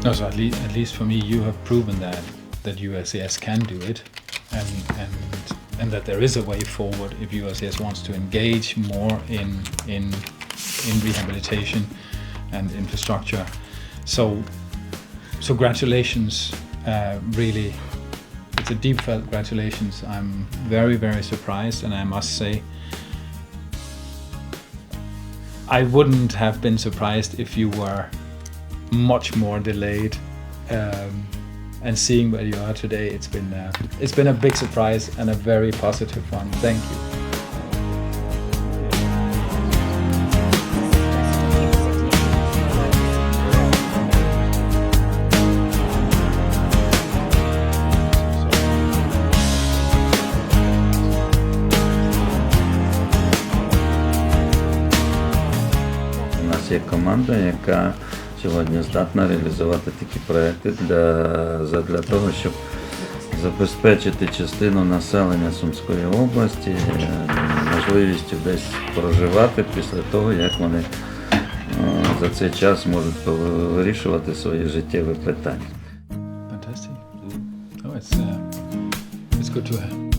No, so at least for me, you have proven that USCS can do it, and that there is a way forward if USCS wants to engage more in rehabilitation and infrastructure. So congratulations, really, it's a deep felt congratulations. I'm very, very surprised, and I must say, I wouldn't have been surprised if you were much more delayed, and seeing where you are today, it's been a big surprise and a very positive one. Thank you. У нас є команда, яка сьогодні здатна реалізувати такі проєкти для того, щоб забезпечити частину населення Сумської області можливістю десь проживати після того, як вони за цей час можуть вирішувати свої життєві питання. Fantastic. Oh, it's good to have.